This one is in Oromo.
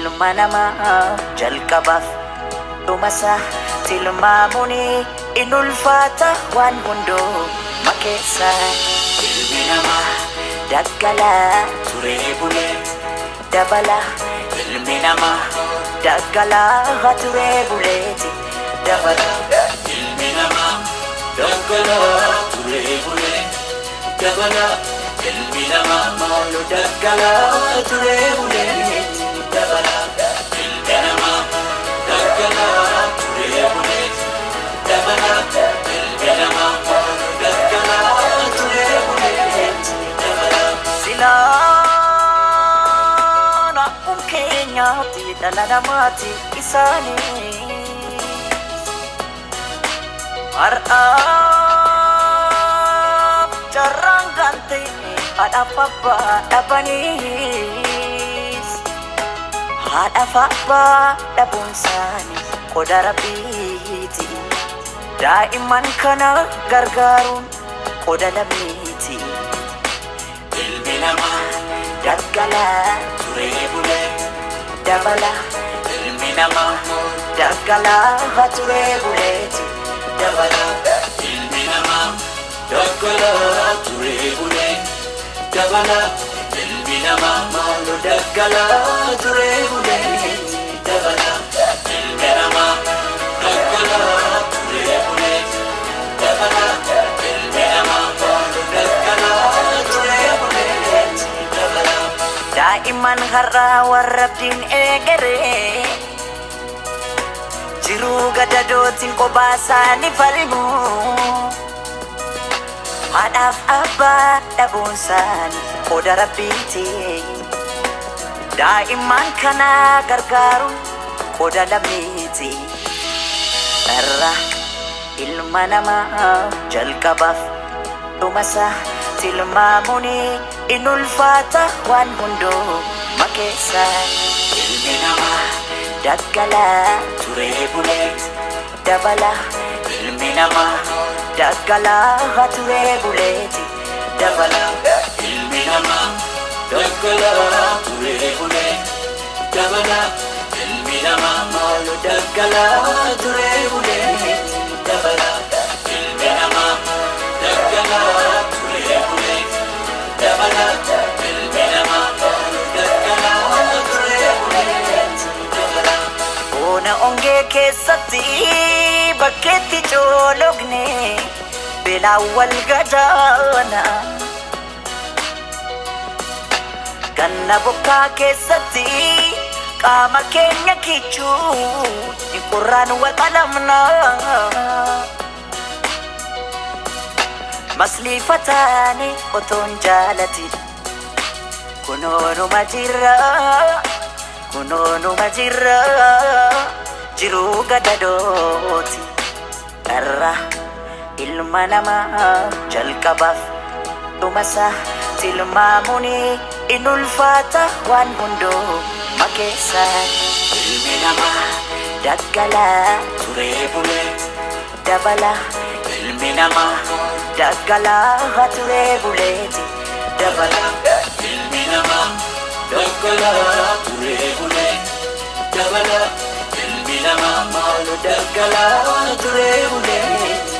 ilma namaa jalqabaaf dhumasa tilmaamuni in ulfaata waan hundoo makeessa ilmi namaa daggalaa turee bulee dabala ilmi namaa daggalaa turee buleeti dabala ilmi namaa daggalaa turee bulee dabala ilmi namaa maalu daggalaa turee buleeti dabala ilmi namaa daggalaa turee buleeti dabala ilmi namaa maalu daggalaa turee buleeti dabala silaana keenyaati dhala namaati isaanii har'aaf jarraan gante haadhaaf abbaa dhabaniis haadhaaf abbaa dhabuun isaanii qoda rabbiiti daa'imman kana gargaaruun qoda lammiiti ilmi namaa daggalaa turee bulee dabala ilmi namaa daggalaa turee buleeti dabala ilmi namaa daggalaa turee bulee dabala ilmi namaa maalu daggalaa turee buleeti dabala ilmi namaa daggalaa turee buleeti dabala ilmi namaa maalu daggalaa turee buleeti dabala daa'iman har'aa warra abdiin eegaree jiruu gadadootiin kophaa isaanii falmu haadhaaf abbaa dhabuun isaanii qoda rabbiiti daa'imman kana gargaaruun qoda lammiiti irra ilma namaa jalqabaaf dhumasa tilmaamuni in ulfaata waan hundoo makeessa ilmi namaa daggalaa turee buleeti dabala ilmi namaa daggalaa turee buleeti dabala ilmi namaa daggalaa turee buleeti dabala ilmi namaa maalu daggalaa turee buleeti dabala ilmi namaa daggalaa turee buleeti dabala ilmi namaa maalu daggalaa turee buleeti dabala ona ongee keessatti bakkeetti joologne belaa wal gadaana ganna bokkaa keessatti qaama keenya kichuu qurraan waxalamna masliifataani otoon jaalatin kunoonuma jirra jiruu gadadooti irra ilma namaa jalqabaaf dhumasa tilmaamuni in ulfaata waan hundoo makeessa ilmi namaa daggalaa turee buleeti dabala ilmi namaa daggalaa turee buleeti dabala ilmi namaa daggalaa turee buleeti dabala ilmi namaa maalu daggalaa turee buleeti